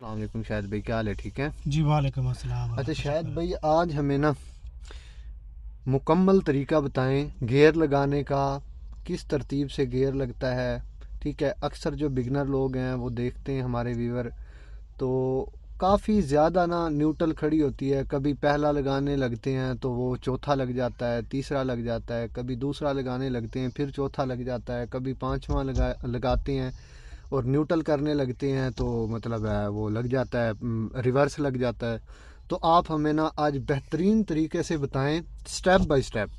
अस्सलाम वालेकुम शाहिद भाई, क्या हाल है? ठीक है जी वालेकुम अस्सलाम। अच्छा शाहिद भाई, आज हमें ना मुकम्मल तरीका बताएं गियर लगाने का, किस तरतीब से गियर लगता है। ठीक है, अक्सर जो बिगनर लोग हैं वो देखते हैं हमारे व्यूवर, तो काफ़ी ज़्यादा ना न्यूट्रल खड़ी होती है। कभी पहला लगाने लगते हैं तो वो चौथा लग जाता है, तीसरा लग जाता है, कभी दूसरा लगाने लगते हैं फिर चौथा लग जाता है, कभी पांचवा लगाते हैं और न्यूट्रल करने लगते हैं तो मतलब है वो लग जाता है, रिवर्स लग जाता है। तो आप हमें ना आज बेहतरीन तरीके से बताएं स्टेप बाय स्टेप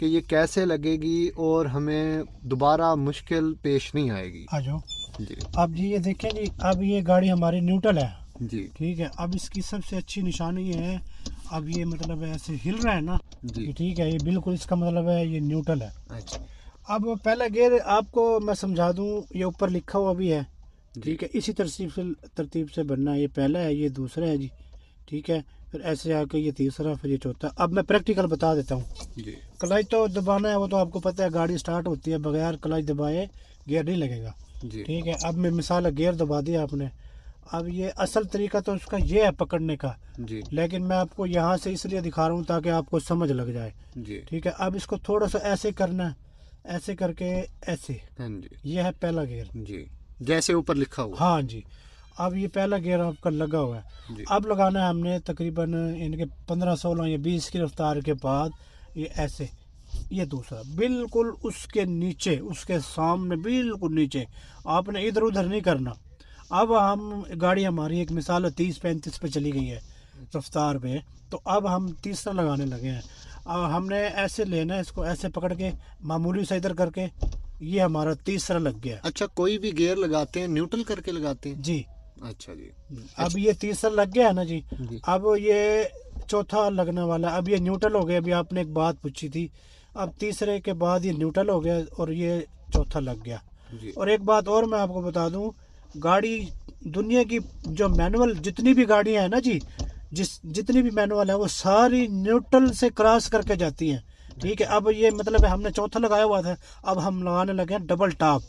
कि ये कैसे लगेगी और हमें दोबारा मुश्किल पेश नहीं आएगी। आ जाओ। जी अब जी ये देखें जी, अब ये गाड़ी हमारी न्यूट्रल है। जी ठीक है, अब इसकी सबसे अच्छी निशानी ये है, अब ये मतलब ऐसे हिल रहा है ना जी। कि ठीक है, ये बिल्कुल इसका मतलब है ये न्यूट्रल है। अच्छा अब पहला गियर आपको मैं समझा दूं, ये ऊपर लिखा हुआ भी है। जी ठीक है, इसी तरतीब से बनना है। ये पहला है, ये दूसरा है जी। ठीक है, फिर ऐसे आके ये तीसरा, फिर ये चौथा। अब मैं प्रैक्टिकल बता देता हूँ। जी क्लच तो दबाना है, वो तो आपको पता है, गाड़ी स्टार्ट होती है बगैर क्लच दबाए गियर नहीं लगेगा। जी ठीक है, अब मैं मिसाल गियर दबा दिया आपने। अब ये असल तरीका तो उसका ये है पकड़ने का, जी लेकिन मैं आपको यहाँ से इसलिए दिखा रहा हूँ ताकि आपको समझ लग जाए। जी। ठीक है, अब इसको थोड़ा सा ऐसे करना है, ऐसे करके ऐसे। हाँ जी ये है पहला गियर। जी, जैसे ऊपर लिखा हुआ। हाँ जी। अब ये पहला गियर आपका लगा हुआ है। जी अब लगाना है हमने तकरीबन इनके 15-16 या 20 की रफ्तार के बाद ये ऐसे। ये दूसरा बिल्कुल उसके नीचे, उसके सामने बिल्कुल नीचे। आपने इधर उधर नहीं करना। अब हम गाड़ी हमारी एक मिसाल 30-35 पे चली गई है रफ्तार पे, तो अब हम तीसरा लगाने लगे हैं। अब हमने ऐसे लेना है, इसको ऐसे पकड़ के मामूली सा इधर करके, ये हमारा तीसरा लग गया। अच्छा, कोई भी गियर लगाते हैं न्यूट्रल करके लगाते हैं? जी। अच्छा जी। अब अच्छा ये तीसरा लग गया है ना जी। जी अब ये चौथा लगने वाला। अब ये न्यूट्रल हो गया। अभी आपने एक बात पूछी थी, अब तीसरे के बाद ये न्यूट्रल हो गया और ये चौथा लग गया। जी और एक बात और मैं आपको बता दूं, गाड़ी दुनिया की जो मैनुअल जितनी भी गाड़ियां हैं ना जी, जितनी भी मैनुअल है वो सारी न्यूट्रल से क्रॉस करके जाती हैं। ठीक है, अब ये मतलब है हमने चौथा लगाया हुआ था, अब हम लगाने लगे हैं डबल टॉप।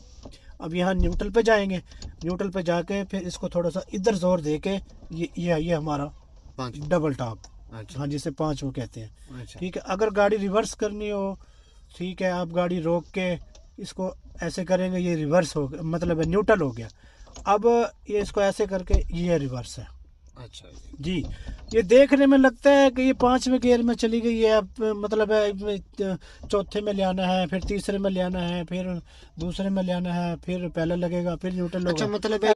अब यहाँ न्यूट्रल पे जाएंगे, न्यूट्रल पे जाके फिर इसको थोड़ा सा इधर जोर दे के ये हमारा पाँच। Double top. अच्छा हाँ, जिसे पाँच वो कहते हैं। अच्छा ठीक है, अगर गाड़ी रिवर्स करनी हो, ठीक है, आप गाड़ी रोक के इसको ऐसे करेंगे, ये रिवर्स हो गया, मतलब न्यूट्रल हो गया। अब ये इसको ऐसे करके ये रिवर्स है अच्छा जी जी। ये देखने में लगता है कि ये पांचवें गियर में चली गई है। अब मतलब है चौथे में ले आना है, फिर तीसरे में ले आना है, फिर दूसरे में ले आना है, फिर पहला लगेगा, फिर न्यूट्रल अच्छा, होगा। मतलब है